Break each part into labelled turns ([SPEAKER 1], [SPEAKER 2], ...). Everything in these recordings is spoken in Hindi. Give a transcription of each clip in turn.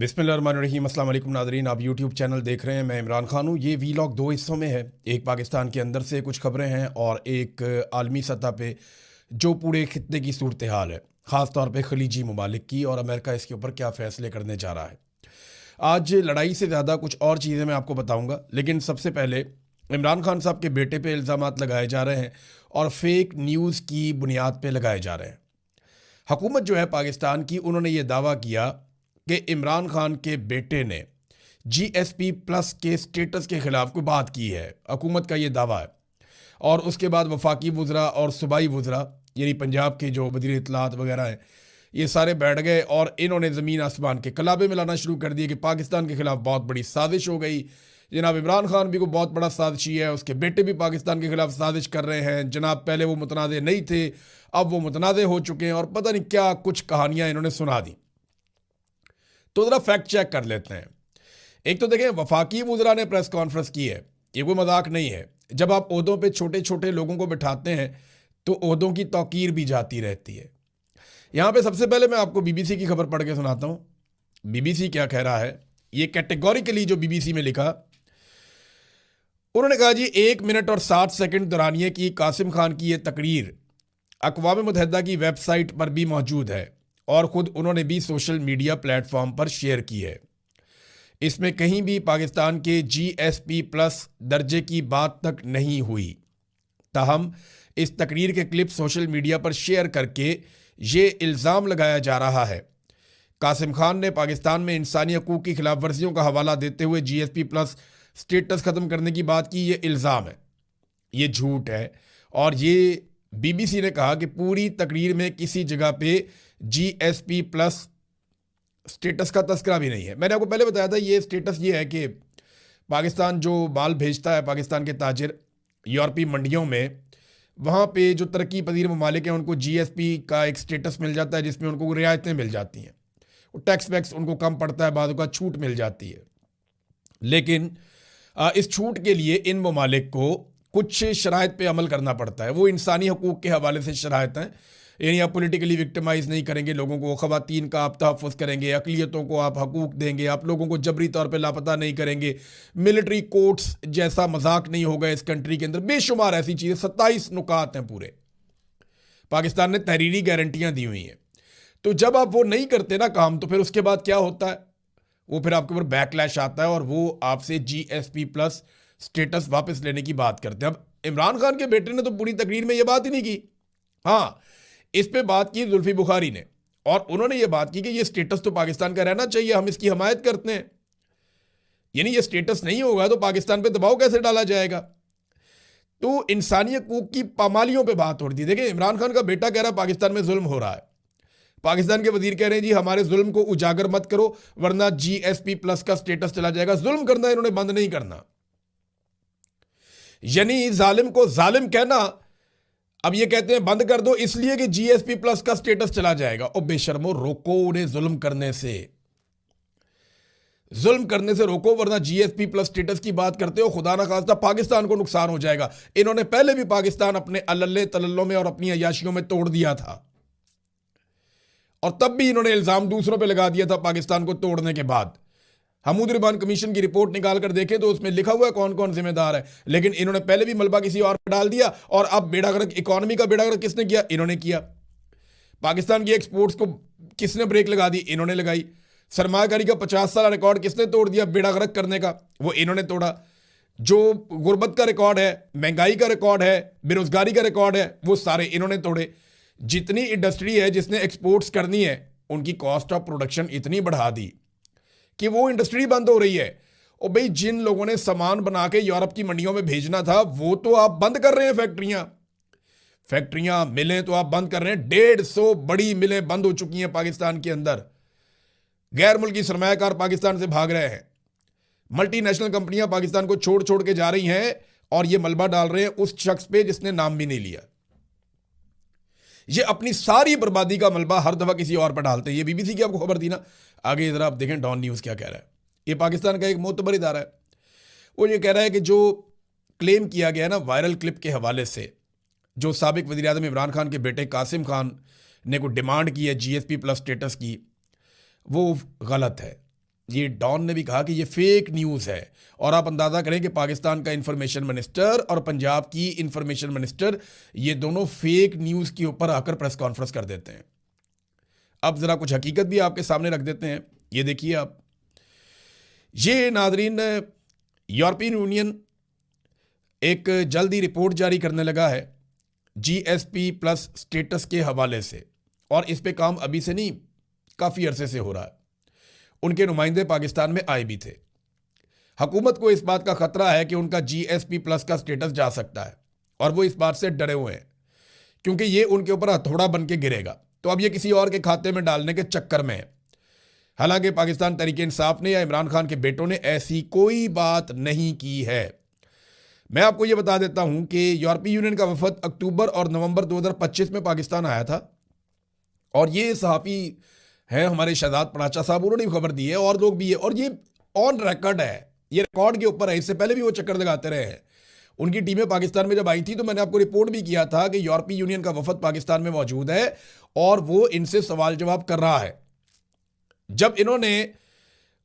[SPEAKER 1] बिस्मिल्लाहिर्रहमानिर्रहीम। अस्सलाम वालेकुम नाज़रीन, आप यूट्यूब चैनल देख रहे हैं। मैं इमरान खान हूँ। ये वीलॉग दो हिस्सों में है। एक पाकिस्तान के अंदर से कुछ खबरें हैं और एक आलमी सतह पे जो पूरे खित्ते की सूरत हाल है, ख़ास तौर पे खलीजी ममालिक की, और अमेरिका इसके ऊपर क्या फ़ैसले करने जा रहा है। आज लड़ाई से ज़्यादा कुछ और चीज़ें मैं आपको बताऊँगा, लेकिन सबसे पहले इमरान खान साहब के बेटे पे इल्ज़ामात लगाए जा रहे हैं और फेक न्यूज़ की बुनियाद पे लगाए जा रहे हैं। हुकूमत जो है पाकिस्तान की, उन्होंने ये दावा किया कि इमरान खान के बेटे ने GSP प्लस के स्टेटस के ख़िलाफ़ कोई बात की है। हुकूमत का ये दावा है। और उसके बाद वफाकी वज़रा और सूबाई वज़रा, यानी पंजाब के जो वज़ीर इत्तलात वगैरह हैं, ये सारे बैठ गए और इन्होंने ज़मीन आसमान के कलाबे मिलाना शुरू कर दिए कि पाकिस्तान के ख़िलाफ़ बहुत बड़ी साजिश हो गई। जनाब इमरान खान भी को बहुत बड़ा साजिशी है, उसके बेटे भी पाकिस्तान के ख़िलाफ़ साजिश कर रहे हैं। जनाब पहले वो मुतनाज़े नहीं थे, अब वो मुतनाज़े हो चुके हैं, और पता नहीं क्या कुछ कहानियाँ इन्होंने सुना दी। तो ज़रा फैक्ट चेक कर लेते हैं। एक तो देखें, वफाकी वज़रा ने प्रेस कॉन्फ्रेंस की है, ये कोई मजाक नहीं है। जब आप ओहदों पे छोटे छोटे लोगों को बिठाते हैं तो ओहदों की तौकीर भी जाती रहती है। यहाँ पे सबसे पहले मैं आपको BBC की खबर पढ़ के सुनाता हूँ। BBC क्या कह रहा है, ये कैटेगोरिकली जो BBC में लिखा, उन्होंने कहा जी 1 मिनट और 60 सेकंड दौरानिए की कासिम खान की ये तकरीर अक़वाम मुत्तहिदा की वेबसाइट पर भी मौजूद है और ख़ुद उन्होंने भी सोशल मीडिया प्लेटफॉर्म पर शेयर की है। इसमें कहीं भी पाकिस्तान के GSP प्लस दर्जे की बात तक नहीं हुई। ताहम इस तकरीर के क्लिप सोशल मीडिया पर शेयर करके ये इल्ज़ाम लगाया जा रहा है। कासिम खान ने पाकिस्तान में इंसानी हकूक़ की खिलाफ वर्जियों का हवाला देते हुए GSP प्लस स्टेटस ख़त्म करने की बात की। ये इल्ज़ाम है, ये झूठ है। और ये BBC ने कहा कि पूरी तकरीर में किसी जगह पे GSP प्लस स्टेटस का तस्करा भी नहीं है। मैंने आपको पहले बताया था, ये स्टेटस ये है कि पाकिस्तान जो माल भेजता है, पाकिस्तान के ताजिर यूरोपीय मंडियों में, वहाँ पे जो तरक्की पजीर ममालिक हैं उनको GSP का एक स्टेटस मिल जाता है जिसमें उनको रियायतें मिल जाती हैं, वो टैक्स वैक्स उनको कम पड़ता है, बाद का छूट मिल जाती है। लेकिन इस छूट के लिए इन ममालिक को कुछ शराइत पे अमल करना पड़ता है। वो इंसानी हकूक़ के हवाले से शराइत हैं, यानी आप पॉलिटिकली विक्टिमाइज़ नहीं करेंगे लोगों को, ख़वातीन का आप तहफ़्फ़ुज़ करेंगे, अक़लियतों को आप हकूक़ देंगे, आप लोगों को जबरी तौर पे लापता नहीं करेंगे, मिलिट्री कोर्ट्स जैसा मजाक नहीं होगा इस कंट्री के अंदर। बेशुमार ऐसी चीज़ें, 27 नुकात हैं पूरे। पाकिस्तान ने तहरीरी गारंटियाँ दी हुई हैं। तो जब आप वो नहीं करते ना काम, तो फिर उसके बाद क्या होता है, वो फिर आपके ऊपर बैकलैश आता है और वो आपसे GSP प्लस स्टेटस वापस लेने की बात करते हैं। अब इमरान खान के बेटे ने तो पूरी तकरीर में ये बात ही नहीं की। हाँ, इस पे बात की जुल्फी बुखारी ने, और उन्होंने ये बात की कि ये स्टेटस तो पाकिस्तान का रहना चाहिए, हम इसकी हमायत करते हैं। यानी ये स्टेटस नहीं होगा तो पाकिस्तान पे दबाव कैसे डाला जाएगा। तो इंसानी हकूक की पामालियों पे बात हो रही थी। देखिए, इमरान खान का बेटा कह रहा है पाकिस्तान में जुल्म हो रहा है, पाकिस्तान के वजीर कह रहे हैं जी हमारे जुल्म को उजागर मत करो वरना GSP प्लस का स्टेटस चला जाएगा। जुल्म करना इन्होंने बंद नहीं करना, यानी जालिम को जालिम कहना अब ये कहते हैं बंद कर दो इसलिए कि GSP प्लस का स्टेटस चला जाएगा। और बेशर्मो, रोको उन्हें जुल्म करने से, रोको, वरना GSP प्लस स्टेटस की बात करते हो, खुदा ना खास्ता पाकिस्तान को नुकसान हो जाएगा। इन्होंने पहले भी पाकिस्तान अपने अल्ले तल्लों में और अपनी अयाशियों में तोड़ दिया था, और तब भी इन्होंने इल्जाम दूसरों पे लगा दिया था पाकिस्तान को तोड़ने के बाद। हमूद रिबान कमीशन की रिपोर्ट निकाल कर देखें तो उसमें लिखा हुआ है कौन कौन जिम्मेदार है। लेकिन इन्होंने पहले भी मलबा किसी और पर डाल दिया, और अब बेड़ागर्क, इकोनॉमी का बेड़ागर्क किसने किया? इन्होंने किया। पाकिस्तान की एक्सपोर्ट्स को किसने ब्रेक लगा दी? इन्होंने लगाई। सरमायाकारी का 50 साल रिकॉर्ड किसने तोड़ दिया बेड़ागर्क करने का? वो इन्होंने तोड़ा। जो गुर्बत का रिकॉर्ड है, महंगाई का रिकॉर्ड है, बेरोजगारी का रिकॉर्ड है, वो सारे इन्होंने तोड़े। जितनी इंडस्ट्री है जिसने एक्सपोर्ट्स करनी है, उनकी कॉस्ट ऑफ प्रोडक्शन इतनी बढ़ा दी कि वो इंडस्ट्री बंद हो रही है। और भाई, जिन लोगों ने सामान बना के यूरोप की मंडियों में भेजना था, वो तो आप बंद कर रहे हैं। फैक्ट्रियां, मिलें तो आप बंद कर रहे हैं। 150 बड़ी मिलें बंद हो चुकी हैं पाकिस्तान के अंदर। गैर मुल्की सरमायाकार पाकिस्तान से भाग रहे हैं। मल्टीनेशनल कंपनियां पाकिस्तान को छोड़ छोड़ के जा रही हैं, और ये मलबा डाल रहे हैं उस शख्स पे जिसने नाम भी नहीं लिया। ये अपनी सारी बर्बादी का मलबा हर दफा किसी और पर डालते हैं। ये BBC की आपको खबर दी ना, आगे जरा आप देखें डॉन न्यूज़ क्या कह रहा है। ये पाकिस्तान का एक मोतबर इदारा है, वो ये कह रहा है कि जो क्लेम किया गया है ना वायरल क्लिप के हवाले से, जो साबिक वज़ीर आज़म इमरान खान के बेटे कासिम खान ने को डिमांड की है GSP प्लस स्टेटस की, वो गलत है। ये डॉन ने भी कहा कि ये फेक न्यूज़ है। और आप अंदाज़ा करें कि पाकिस्तान का इंफॉर्मेशन मिनिस्टर और पंजाब की इंफॉर्मेशन मिनिस्टर ये दोनों फेक न्यूज़ के ऊपर आकर प्रेस कॉन्फ्रेंस कर देते हैं। अब ज़रा कुछ हकीकत भी आपके सामने रख देते हैं। ये देखिए आप, ये नादरीन, यूरोपियन यूनियन एक जल्दी रिपोर्ट जारी करने लगा है GSP प्लस स्टेटस के हवाले से, और इस पे काम अभी से नहीं, काफ़ी अरसे से हो रहा है। उनके नुमाइंदे पाकिस्तान में आए भी थे। हुकूमत को इस बात का खतरा है कि उनका GSP प्लस का स्टेटस जा सकता है, और वो इस बात से डरे हुए हैं क्योंकि ये उनके ऊपर हथौड़ा बन के गिरेगा। तो अब ये किसी और के खाते में डालने के चक्कर में है। हालांकि पाकिस्तान तहरीक इंसाफ ने या इमरान खान के बेटों ने ऐसी कोई बात नहीं की है। मैं आपको ये बता देता हूं कि यूरोपीय यूनियन का वफद अक्टूबर और नवंबर 2025 में पाकिस्तान आया था, और ये सहाफ़ी हैं हमारे शहजाद पनाचा साहब, उन्होंने भी खबर दी है, और लोग भी है, और ये ऑन रिकॉर्ड है, ये रिकॉर्ड के ऊपर है। इससे पहले भी वो चक्कर लगाते रहे हैं। उनकी टीमें पाकिस्तान में जब आई थी तो मैंने आपको रिपोर्ट भी किया था कि यूरोपीय यूनियन का वफद पाकिस्तान में मौजूद है और वो इनसे सवाल जवाब कर रहा है। जब इन्होंने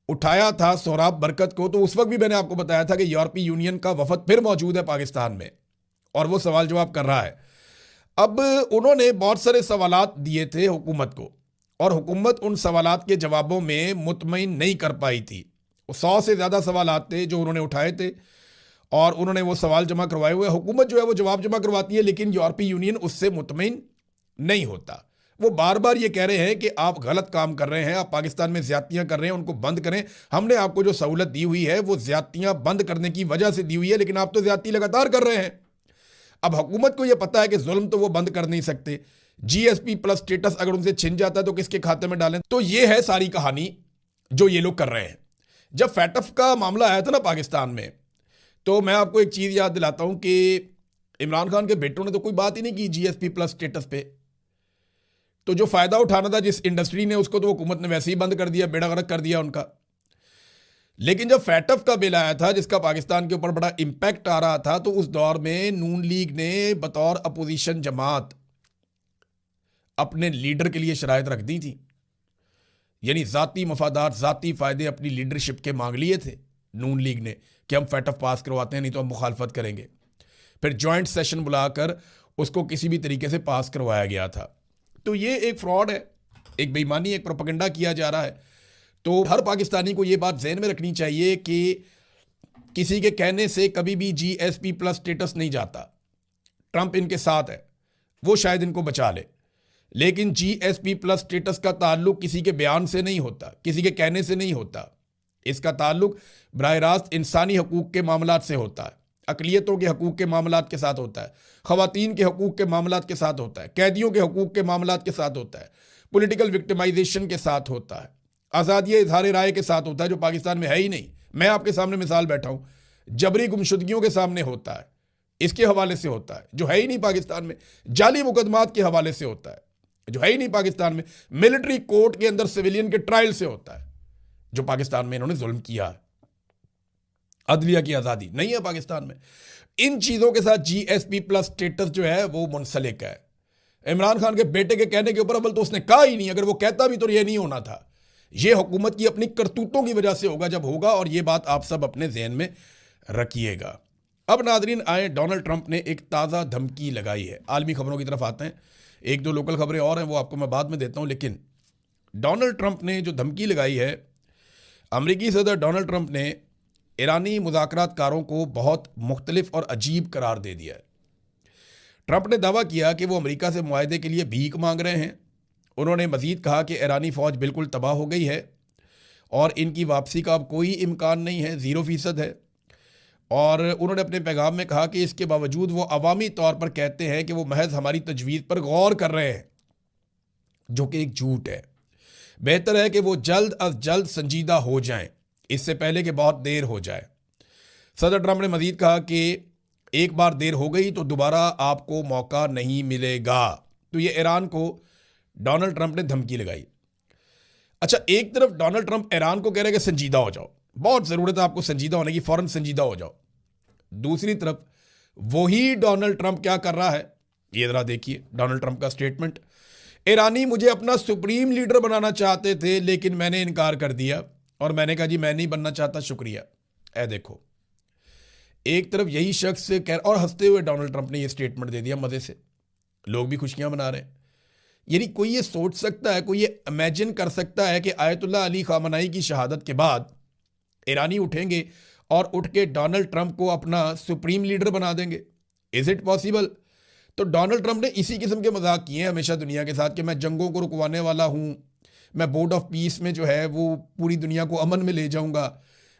[SPEAKER 1] उठाया था सोहराब बरकत को, तो उस वक्त भी मैंने आपको बताया था कि यूरोपीय यूनियन का वफद फिर मौजूद है पाकिस्तान में और वो सवाल जवाब कर रहा है। अब उन्होंने बहुत सारे सवालात दिए थे हुकूमत को, और हुकूमत उन सवालात के जवाबों में मुतमईन नहीं कर पाई थी। 100 से ज़्यादा सवालात थे जो उन्होंने उठाए थे, और उन्होंने वो सवाल जमा करवाए हुए। हुकूमत जो है वो जवाब जमा करवाती है, लेकिन यूरोपीय यूनियन उससे मुतमईन नहीं होता। वो बार बार ये कह रहे हैं कि आप गलत काम कर रहे हैं, आप पाकिस्तान में ज़्यादतियाँ कर रहे हैं, उनको बंद करें। हमने आपको जो सहूलत दी हुई है वो ज़्यादतियाँ बंद करने की वजह से दी हुई है, लेकिन आप तो ज़्यादती लगातार कर रहे हैं। अब हुकूमत को यह पता है कि जुल्म तो वो बंद कर नहीं सकते। GSP प्लस स्टेटस अगर उनसे छिन जाता है तो किसके खाते में डालें? तो ये है सारी कहानी जो ये लोग कर रहे हैं। जब फैटफ का मामला आया था ना पाकिस्तान में, तो मैं आपको एक चीज़ याद दिलाता हूं कि इमरान खान के बेटों ने तो कोई बात ही नहीं की GSP प्लस स्टेटस पे। तो जो फ़ायदा उठाना था जिस इंडस्ट्री ने, उसको तो हुकूमत ने वैसे ही बंद कर दिया, बेड़ा गर्क कर दिया उनका। लेकिन जब फैटफ का बिल आया था जिसका पाकिस्तान के ऊपर बड़ा इम्पैक्ट आ रहा था, तो उस दौर में नून लीग ने बतौर अपोजिशन जमात अपने लीडर के लिए शराइत रख दी थी, यानी ज़ाती मफादात, ज़ाती फ़ायदे अपनी लीडरशिप के मांग लिए थे नून लीग ने कि हम फैटफ पास करवाते हैं, नहीं तो हम मुखालफत करेंगे। फिर जॉइंट सेशन बुलाकर उसको किसी भी तरीके से पास करवाया गया था। तो ये एक फ्रॉड है, एक बेईमानी, एक प्रोपेगेंडा किया जा रहा है। तो हर पाकिस्तानी को ये बात ज़हन में रखनी चाहिए कि किसी के कहने से कभी भी GSP प्लस स्टेटस नहीं जाता। ट्रंप इनके साथ है, वो शायद इनको बचा ले, लेकिन GSP प्लस स्टेटस का ताल्लुक किसी के बयान से नहीं होता, किसी के कहने से नहीं होता। इसका ताल्लुक बराह रास्त इंसानी हकूक़ के मामलात से होता है, अक़लियतों के हकूक़ के मामलात के साथ होता है, ख़वातीन के हकूक़ के मामलात के साथ होता है, कैदियों के हकूक़ के मामलात के साथ होता है, पॉलिटिकल विक्टिमाइजेशन के साथ होता है, आज़ादी इज़हार राय के साथ होता है, जो पाकिस्तान में है ही नहीं। मैं आपके सामने मिसाल बैठा हूँ, जबरी गुमशुदगियों के सामने होता है, इसके हवाले से होता है, जो है ही नहीं पाकिस्तान में। जाली मुकदमात के हवाले से होता है, जो है ही नहीं पाकिस्तान में। मिलिट्री कोर्ट के अंदर सिविलियन के ट्रायल से होता है, जो पाकिस्तान में इन्होंने जुल्म किया है। अदलिया की आज़ादी नहीं है पाकिस्तान में। इन चीज़ों के साथ GSP प्लस स्टेटस जो है वो मुंसलिक है। इमरान खान के बेटे के कहने के ऊपर अव्वल तो उसने कहा ही नहीं, अगर वो कहता भी तो ये नहीं होना था। ये हुकूमत की अपनी करतूतों की वजह से होगा जब होगा, और ये बात आप सब अपने ज़हन में रखिएगा। अब नादरीन आए, डोनाल्ड ट्रंप ने एक ताज़ा धमकी लगाई है। आलमी खबरों की तरफ आते हैं, एक दो लोकल खबरें और हैं वो आपको मैं बाद में देता हूं। लेकिन डोनाल्ड ट्रंप ने जो धमकी लगाई है, अमरीकी सदर डोनाल्ड ट्रंप ने ईरानी मुज़ाकरातकारों को बहुत मुख्तलिफ और अजीब करार दे दिया है। ट्रंप ने दावा किया कि वो अमेरिका से मुआहदे के लिए भीख मांग रहे हैं। उन्होंने मज़ीद कहा कि ईरानी फ़ौज बिल्कुल तबाह हो गई है और इनकी वापसी का अब कोई इम्कान नहीं है, 0% है। और उन्होंने अपने पैगाम में कहा कि इसके बावजूद वो अवामी तौर पर कहते हैं कि वो महज हमारी तजवीज़ पर गौर कर रहे हैं, जो कि एक झूठ है। बेहतर है कि वो जल्द अज जल्द संजीदा हो जाएं, इससे पहले कि बहुत देर हो जाए। सदर ट्रंप ने मज़ीद कहा कि एक बार देर हो गई तो दोबारा आपको मौका नहीं मिलेगा। तो ये ईरान को डोनाल्ड ट्रंप ने धमकी लगाई। अच्छा, एक तरफ डोनाल्ड ट्रंप ईरान को कह रहे हैं कि संजीदा हो जाओ, बहुत ज़रूरत है आपको संजीदा होने की, फ़ौरन संजीदा हो जाओ। दूसरी तरफ वही डोनाल्ड ट्रंप क्या कर रहा है, ये ज़रा देखिए डोनाल्ड ट्रंप का स्टेटमेंट। ईरानी मुझे अपना सुप्रीम लीडर बनाना चाहते थे लेकिन मैंने इनकार कर दिया। और मैंने कहा जी मैं नहीं बनना चाहता, शुक्रिया। ए देखो, एक तरफ यही शख्स कह, और हंसते हुए डोनाल्ड ट्रंप ने ये स्टेटमेंट दे दिया मज़े से, लोग भी खुशियां मना रहे हैं। यानी कोई ये सोच सकता है, कोई ये इमेजिन कर सकता है कि आयतुल्लाह अली खामनाई की शहादत के बाद ईरानी उठेंगे और उठ के डोनाल्ड ट्रंप को अपना सुप्रीम लीडर बना देंगे? Is it possible? तो डोनाल्ड ट्रंप ने इसी किस्म के मजाक किए हैं हमेशा दुनिया के साथ कि मैं जंगों को रुकवाने वाला हूं, मैं बोर्ड ऑफ पीस में जो है वो पूरी दुनिया को अमन में ले जाऊंगा,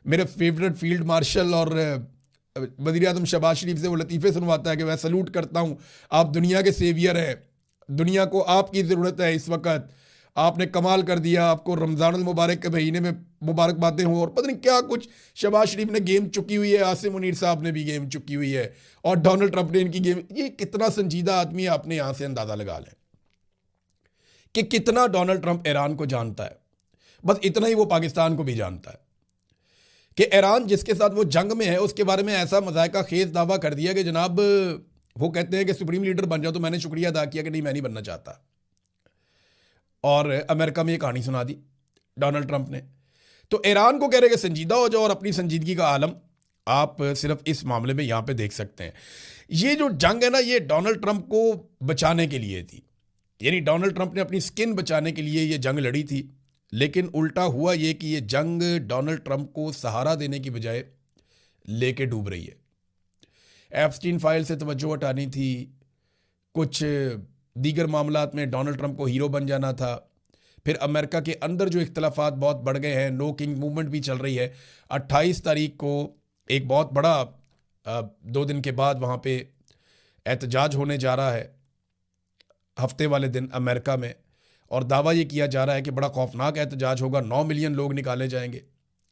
[SPEAKER 1] मेरे फेवरेट फील्ड मार्शल और वज़ीर आज़म शहबाज शरीफ से वो लतीफ़े सुनवाता है कि मैं सलूट करता हूं, आप दुनिया के सेवियर हैं, दुनिया को आपकी ज़रूरत है इस वक्त, आपने कमाल कर दिया, आपको रमज़ानुल मुबारक के महीने में मुबारकबादें हों, और पता नहीं क्या कुछ शहबाज शरीफ ने गेम चुकी हुई है, आसिम मुनीर साहब ने भी गेम चुकी हुई है, और डोनाल्ड ट्रंप ने इनकी गेम। ये कितना संजीदा आदमी है, आपने यहां से अंदाज़ा लगा लें कि कितना डोनाल्ड ट्रंप ईरान को जानता है। बस इतना ही वो पाकिस्तान को भी जानता है कि ईरान जिसके साथ वो जंग में है उसके बारे में ऐसा मज़ायका खेज दावा कर दिया कि जनाब वो कहते हैं कि सुप्रीम लीडर बन जाओ, तो मैंने शुक्रिया अदा किया कि नहीं मैं नहीं बनना चाहता। और अमेरिका में ये कहानी सुना दी डोनाल्ड ट्रंप ने। तो ईरान को कह रहे कि संजीदा हो जाओ, और अपनी संजीदगी का आलम आप सिर्फ इस मामले में यहां पे देख सकते हैं। ये जो जंग है ना, ये डोनाल्ड ट्रंप को बचाने के लिए थी, यानी डोनाल्ड ट्रंप ने अपनी स्किन बचाने के लिए ये जंग लड़ी थी। लेकिन उल्टा हुआ ये कि ये जंग डोनाल्ड ट्रंप को सहारा देने की बजाय लेके डूब रही है। एप्स्टीन फाइल से तवज्जो हटानी थी, कुछ दीगर मामलात में डोनाल्ड ट्रंप को हीरो बन जाना था, फिर अमेरिका के अंदर जो इख्तलाफात बहुत बढ़ गए हैं, नो किंग मूवमेंट भी चल रही है। 28 तारीख को एक बहुत बड़ा 2 दिन के बाद वहाँ पे एहतजाज होने जा रहा है हफ्ते वाले दिन अमेरिका में, और दावा ये किया जा रहा है कि बड़ा खौफनाक एहतजाज होगा, 9 मिलियन लोग निकाले जाएंगे।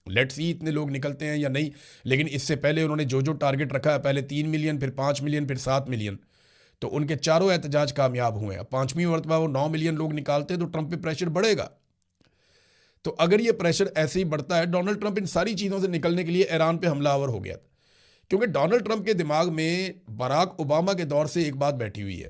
[SPEAKER 1] लेट्स सी इतने लोग निकलते हैं या नहीं, लेकिन इससे पहले उन्होंने जो टारगेट रखा है, पहले 3 मिलियन, फिर 5 मिलियन, फिर 7 मिलियन, तो उनके चारों एहतजाज कामयाब हुए। अब 5वीं मरतबा वो 9 मिलियन लोग निकालते हैं तो ट्रंप पे प्रेशर बढ़ेगा। तो अगर ये प्रेशर ऐसे ही बढ़ता है, डोनाल्ड ट्रंप इन सारी चीज़ों से निकलने के लिए ईरान पे हमलावर हो गया था, क्योंकि डोनाल्ड ट्रंप के दिमाग में बराक ओबामा के दौर से एक बात बैठी हुई है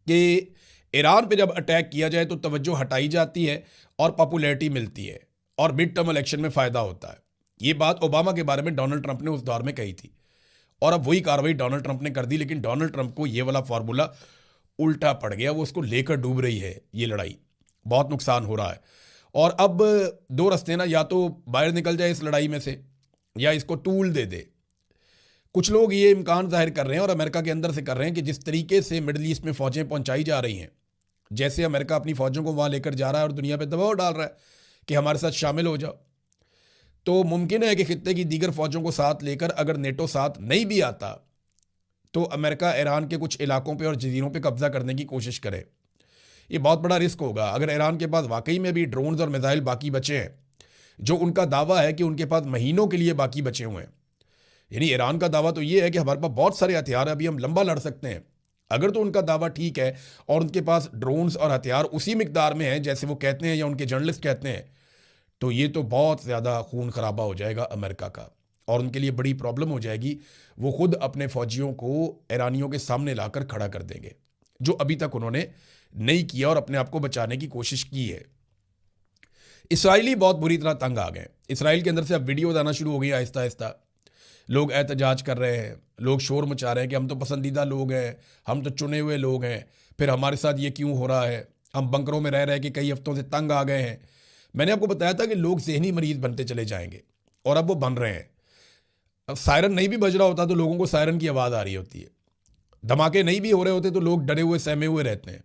[SPEAKER 1] कि ईरान पे जब अटैक किया जाए तो तवज्जो हटाई जाती है और पॉपुलैरिटी मिलती है और मिड टर्म इलेक्शन में फ़ायदा होता है। ये बात ओबामा के बारे में डोनाल्ड ट्रंप ने उस दौर में कही थी, और अब वही कार्रवाई डोनाल्ड ट्रंप ने कर दी। लेकिन डोनाल्ड ट्रंप को ये वाला फार्मूला उल्टा पड़ गया, वो उसको लेकर डूब रही है ये लड़ाई, बहुत नुकसान हो रहा है। और अब 2 रास्ते ना, या तो बाहर निकल जाए इस लड़ाई में से या इसको टूल दे दे। कुछ लोग ये इम्कान जाहिर कर रहे हैं और अमेरिका के अंदर से कर रहे हैं कि जिस तरीके से मिडल ईस्ट में फ़ौजें पहुंचाई जा रही हैं, जैसे अमेरिका अपनी फ़ौजों को वहाँ लेकर जा रहा है और दुनिया पे दबाव डाल रहा है कि हमारे साथ शामिल हो जाओ, तो मुमकिन है कि खित्ते की दीगर फ़ौजों को साथ लेकर अगर नेटो साथ नहीं भी आता तो अमेरिका ईरान के कुछ इलाकों पे और जजीरों पे कब्ज़ा करने की कोशिश करे। ये बहुत बड़ा रिस्क होगा। अगर ईरान के पास वाकई में भी ड्रोन्स और मिसाइल बाकी बचे हैं, जो उनका दावा है कि उनके पास महीनों के लिए बाकी बचे हुए हैं, यानी ईरान का दावा तो ये है कि हमारे पास बहुत सारे हथियार हैं, अभी हम लंबा लड़ सकते हैं। अगर तो उनका दावा ठीक है और उनके पास ड्रोन्स और हथियार उसी मिकदार में हैं जैसे वो कहते हैं या उनके जर्नलिस्ट कहते हैं, तो ये तो बहुत ज़्यादा खून खराबा हो जाएगा अमेरिका का, और उनके लिए बड़ी प्रॉब्लम हो जाएगी। वो खुद अपने फौजियों को ईरानियों के सामने लाकर खड़ा कर देंगे, जो अभी तक उन्होंने नहीं किया और अपने आप को बचाने की कोशिश की है। इसराइली बहुत बुरी तरह तंग आ गए। इसराइल के अंदर से अब वीडियोज आना शुरू हो गई आहिस्ता आहिस्ता, लोग एहतजाज कर रहे हैं, लोग शोर मचा रहे हैं कि हम तो पसंदीदा लोग हैं, हम तो चुने हुए लोग हैं, फिर हमारे साथ ये क्यों हो रहा है, हम बंकरों में रह रहे कि कई हफ्तों से तंग आ गए हैं। मैंने आपको बताया था कि लोग ज़हनी मरीज बनते चले जाएंगे, और अब वो बन रहे हैं। अब सायरन नहीं भी बज रहा होता तो लोगों को सायरन की आवाज़ आ रही होती है, धमाके नहीं भी हो रहे होते तो लोग डरे हुए सहमे हुए रहते हैं।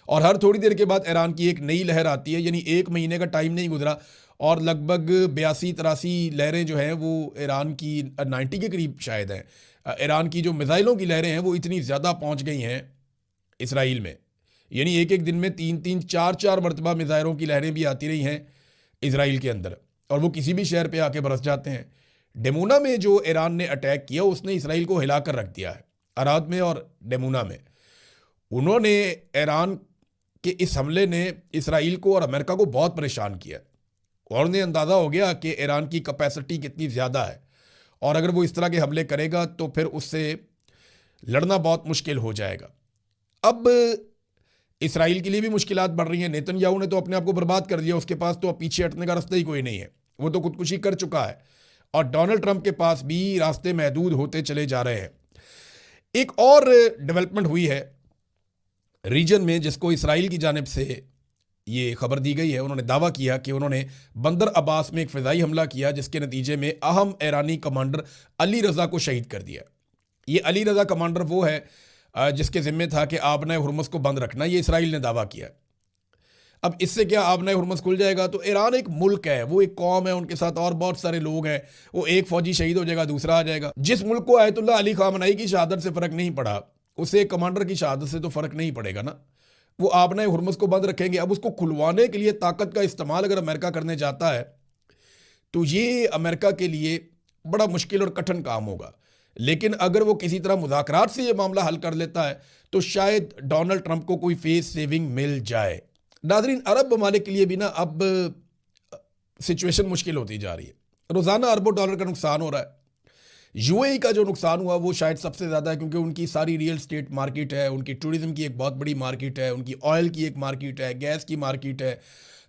[SPEAKER 1] और हर थोड़ी देर के बाद ईरान की एक नई लहर आती है, यानी 1 महीने का टाइम नहीं गुजरा और लगभग 82-83 लहरें जो हैं वो ईरान की 90 के करीब शायद हैं। ईरान की जो मिसाइलों की लहरें हैं वो इतनी ज़्यादा पहुंच गई हैं इसराइल में, यानी एक दिन में 3-3, 4-4 मरतबा मिसाइलों की लहरें भी आती रही हैं इसराइल के अंदर, और वो किसी भी शहर पे आके बरस जाते हैं। डेमोना में जो ईरान ने अटैक किया उसने इसराइल को हिला कर रख दिया है, अराद में और डेमोना में। उन्होंने ईरान के इस हमले ने इसराइल को और अमेरिका को बहुत परेशान किया, और उन्हें अंदाज़ा हो गया कि ईरान की कैपेसिटी कितनी ज़्यादा है, और अगर वो इस तरह के हमले करेगा तो फिर उससे लड़ना बहुत मुश्किल हो जाएगा। अब इसराइल के लिए भी मुश्किलात बढ़ रही हैं। नेतन्याहू ने तो अपने आप को बर्बाद कर दिया, उसके पास तो अब पीछे हटने का रास्ता ही कोई नहीं है, वो तो खुदकुशी कर चुका है। और डोनाल्ड ट्रंप के पास भी रास्ते महदूद होते चले जा रहे हैं। एक और डेवलपमेंट हुई है रीजन में, जिसको इसराइल की जानिब से ये खबर दी गई है। उन्होंने दावा किया कि उन्होंने बंदर अब्बास में एक फ़िज़ाई हमला किया, जिसके नतीजे में अहम ईरानी कमांडर अली रज़ा को शहीद कर दिया। ये अली रज़ा कमांडर वो है जिसके ज़िम्मे था कि आबना हुर्मुज़ को बंद रखना, ये इसराइल ने दावा किया। अब इससे क्या आबना हुर्मुज़ खुल जाएगा? तो ईरान एक मुल्क है, वो एक कौम है, उनके साथ और बहुत सारे लोग हैं। वो एक फ़ौजी शहीद हो जाएगा, दूसरा आ जाएगा। जिस मुल्क को आयतुल्लाह अली ख़ामनई की शहादत से फ़र्क नहीं पड़ा, उसे एक कमांडर की शहादत से तो फ़र्क नहीं पड़ेगा ना। वो आबना हुर्मुज़ को बंद रखेंगे। अब उसको खुलवाने के लिए ताकत का इस्तेमाल अगर अमेरिका करने जाता है तो ये अमेरिका के लिए बड़ा मुश्किल और कठिन काम होगा। लेकिन अगर वो किसी तरह मुज़ाकरात से ये मामला हल कर लेता है तो शायद डोनाल्ड ट्रंप को कोई फेस सेविंग मिल जाए। नाज़रीन, अरब ममालिक के लिए भी ना अब सिचुएशन मुश्किल होती जा रही है। रोज़ाना अरबों डॉलर का नुकसान हो रहा है। यूएई का जो नुकसान हुआ वो शायद सबसे ज़्यादा है, क्योंकि उनकी सारी रियल स्टेट मार्केट है, उनकी टूरिज़्म की एक बहुत बड़ी मार्केट है, उनकी ऑयल की एक मार्केट है, गैस की मार्केट है,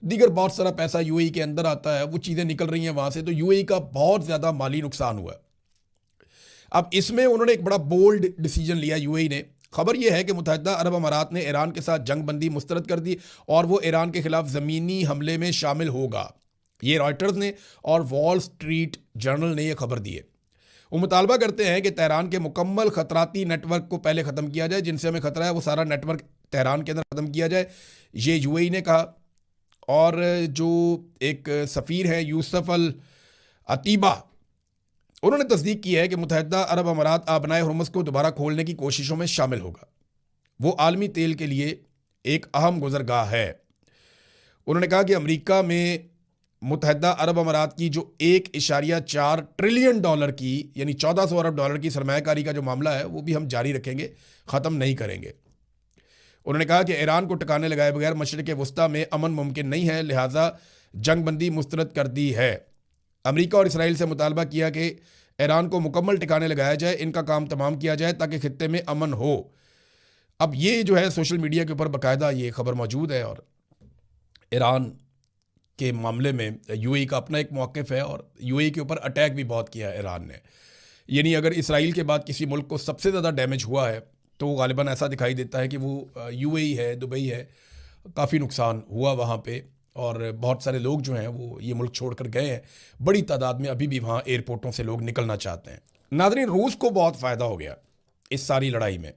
[SPEAKER 1] दीगर बहुत सारा पैसा यूएई के अंदर आता है, वो चीज़ें निकल रही हैं वहाँ से। तो यूएई का बहुत ज़्यादा माली नुकसान हुआ है। अब इसमें उन्होंने एक बड़ा बोल्ड डिसीजन लिया यूएई ने। खबर यह है कि मुत्तहिदा अरब अमारात ने ईरान के साथ जंग बंदी मुस्तरद कर दी और वो ईरान के खिलाफ ज़मीनी हमले में शामिल होगा। ये रॉयटर्स ने और वॉल स्ट्रीट जर्नल ने यह खबर दी है। वो मुतालबा करते हैं कि तेहरान के मुकम्मल खतराती नेटवर्क को पहले ख़त्म किया जाए, जिनसे हमें ख़तरा है वो सारा नेटवर्क तेहरान के अंदर ख़त्म किया जाए, ये यूएई ने कहा। और जो एक सफ़ीर है यूसुफ अल अतीबा, उन्होंने तस्दीक की है कि मुत्तहिदा अरब अमारात आबनाए हुर्मुज़ को दोबारा खोलने की कोशिशों में शामिल होगा। वो आलमी तेल के लिए एक अहम गुज़रगाह है। उन्होंने कहा कि अमेरिका में मुत्तहिदा अरब अमारात की जो 1.4 ट्रिलियन डॉलर की यानी 1400 अरब डॉलर की सरमायाकारी का जो मामला है वो भी हम जारी रखेंगे, ख़त्म नहीं करेंगे। उन्होंने कहा कि ईरान को टिकाने लगाए बगैर मशरिक़ वस्ता में अमन मुमकिन नहीं है, लिहाजा जंग बंदी मुस्तरद कर दी है। अमेरिका और इसराइल से मुतालबा किया कि ईरान को मुकम्मल टिकाने लगाया जाए, इनका काम तमाम किया जाए ताकि खित्ते में अमन हो। अब ये जो है सोशल मीडिया के ऊपर बाकायदा ये खबर मौजूद है और ईरान के मामले में यूएई का अपना एक मौक़िफ़ है और यूएई के ऊपर अटैक भी बहुत किया है ईरान ने। यानी अगर इसराइल के बाद किसी मुल्क को सबसे ज़्यादा डैमेज हुआ है तो गालिबन ऐसा दिखाई देता है कि वो यूएई है, दुबई है। काफ़ी नुकसान हुआ वहाँ पे और बहुत सारे लोग जो हैं वो ये मुल्क छोड़कर गए हैं। बड़ी तादाद में अभी भी वहाँ एयरपोर्टों से लोग निकलना चाहते हैं। नाज़रीन, रूस को बहुत फ़ायदा हो गया इस सारी लड़ाई में।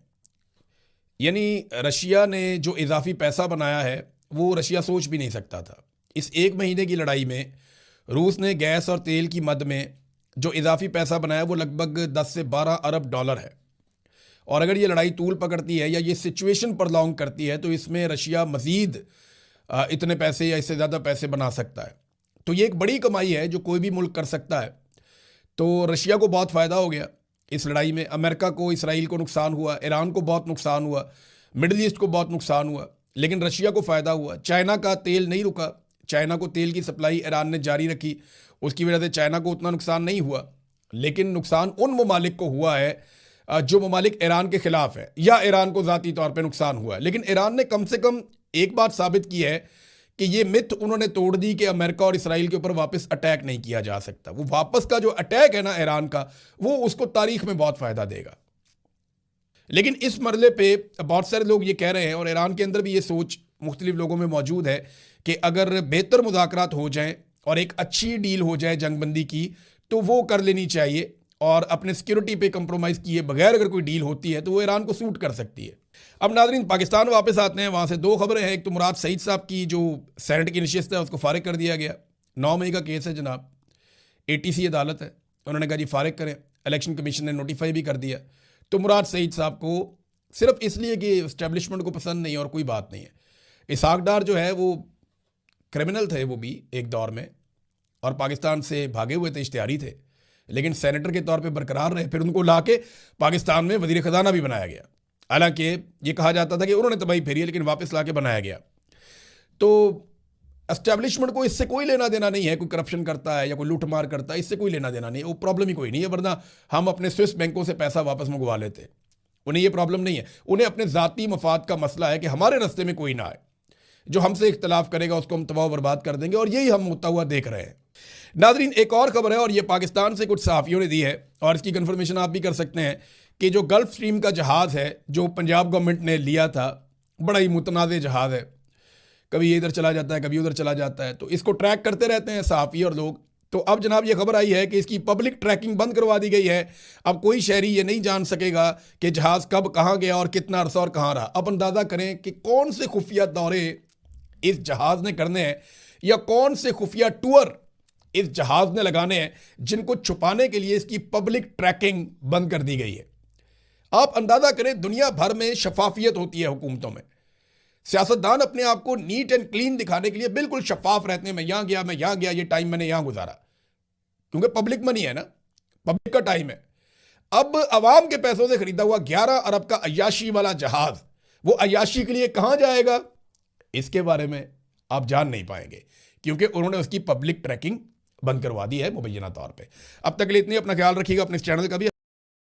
[SPEAKER 1] यानी रशिया ने जो इजाफी पैसा बनाया है वो रशिया सोच भी नहीं सकता था। इस एक महीने की लड़ाई में रूस ने गैस और तेल की मद में जो इजाफी पैसा बनाया वो लगभग 10 से 12 अरब डॉलर है। और अगर ये लड़ाई तूल पकड़ती है या ये सिचुएशन प्रलॉन्ग करती है तो इसमें रशिया मज़ीद इतने पैसे या इससे ज़्यादा पैसे बना सकता है। तो ये एक बड़ी कमाई है जो कोई भी मुल्क कर सकता है। तो रशिया को बहुत फ़ायदा हो गया इस लड़ाई में। अमेरिका को, इसराइल को नुकसान हुआ, ईरान को बहुत नुकसान हुआ, मिडल ईस्ट को बहुत नुकसान हुआ, लेकिन रशिया को फ़ायदा हुआ। चाइना का तेल नहीं रुका, चाइना को तेल की सप्लाई ईरान ने जारी रखी, उसकी वजह से चाइना को उतना नुकसान नहीं हुआ। लेकिन नुकसान उन ममालिक को हुआ है जो ममालिक ईरान के ख़िलाफ़ है या ईरान को ज़ाती तौर पे नुकसान हुआ है। लेकिन ईरान ने कम से कम एक बात साबित की है कि ये मिथ उन्होंने तोड़ दी कि अमेरिका और इसराइल के ऊपर वापस अटैक नहीं किया जा सकता। वो वापस का जो अटैक है ना ईरान का, वो उसको तारीख में बहुत फ़ायदा देगा। लेकिन इस मरले पे बहुत सारे लोग ये कह रहे हैं और ईरान के अंदर भी ये सोच मुख्तलिफ लोगों में मौजूद है कि अगर बेहतर मुज़ाकरात हो जाएं और एक अच्छी डील हो जाए जंगबंदी की तो वो कर लेनी चाहिए, और अपने सिक्योरिटी पे कंप्रोमाइज़ किए बगैर अगर कोई डील होती है तो वो ईरान को सूट कर सकती है। अब नाज़रीन, पाकिस्तान वापस आते हैं। वहाँ से दो खबरें हैं। एक तो मुराद सईद साहब की जो सेनेट की नशिस्त है उसको फ़ारिग कर दिया गया। 9 मई का केस है जनाब, ATC अदालत है, उन्होंने कहा जी फ़ारिग करें। इलेक्शन कमीशन ने नोटिफाई भी कर दिया। तो मुराद सईद साहब को सिर्फ इसलिए कि इस्टेब्लिशमेंट को पसंद नहीं और कोई बात नहीं है। इसहाक डार जो है वो क्रिमिनल थे, वो भी एक दौर में, और पाकिस्तान से भागे हुए थे, इश्तिहारी थे, लेकिन सेनेटर के तौर पे बरकरार रहे। फिर उनको लाके पाकिस्तान में वज़ीर ख़जाना भी बनाया गया। हालांकि ये कहा जाता था कि उन्होंने तबाही फेरी है, लेकिन वापस लाके बनाया गया। तो एस्टैब्लिशमेंट को इससे कोई लेना देना नहीं है, कोई करप्शन करता है या कोई लूट मार करता है, इससे कोई लेना देना नहीं है, वो प्रॉब्लम ही कोई नहीं है। वरना हम अपने स्विस बैंकों से पैसा वापस मंगवा लेते। उन्हें ये प्रॉब्लम नहीं है। उन्हें अपने ज़ाती मफाद का मसला है कि हमारे रास्ते में कोई ना आए, जो हमसे इख्तलाफ करेगा उसको हम तबाह बर्बाद कर देंगे, और यही हम होता हुआ देख रहे हैं। नाज़रीन, एक और खबर है और ये पाकिस्तान से कुछ सहाफ़ियों ने दी है और इसकी कन्फर्मेशन आप भी कर सकते हैं कि जो गल्फ स्ट्रीम का जहाज़ है जो पंजाब गवर्नमेंट ने लिया था, बड़ा ही मुतनाज़ जहाज़ है, कभी इधर चला जाता है कभी उधर चला जाता है, तो इसको ट्रैक करते रहते हैं सहाफ़ी और लोग। तो अब जनाब ये खबर आई है कि इसकी पब्लिक ट्रैकिंग बंद करवा दी गई है। अब कोई शहरी ये नहीं जान सकेगा कि जहाज़ कब कहाँ गया और कितना अरसा और कहाँ रहा। अब अंदाज़ा करें कि कौन से खुफिया दौरे इस जहाज़ ने करने हैं या कौन से खुफिया टूर इस जहाज़ ने लगाने हैं जिनको छुपाने के लिए इसकी पब्लिक ट्रैकिंग बंद कर दी गई है। आप अंदाज़ा करें, दुनिया भर में शफाफियत होती है हुकूमतों में। सियासतदान अपने आप को नीट एंड क्लीन दिखाने के लिए बिल्कुल शफाफ रहते हैं, मैं यहाँ गया, ये टाइम मैंने यहाँ गुजारा, क्योंकि पब्लिक मनी है ना, पब्लिक का टाइम है। अब अवाम के पैसों से खरीदा हुआ 11 अरब का अय्याशी वाला जहाज, वो अय्याशी के लिए कहाँ जाएगा, इसके बारे में आप जान नहीं पाएंगे, क्योंकि उन्होंने उसकी पब्लिक ट्रैकिंग बंद करवा दी है मुबैना तौर पे। अब तक के लिए इतनी, अपना ख्याल रखिएगा, अपने इस चैनल का भी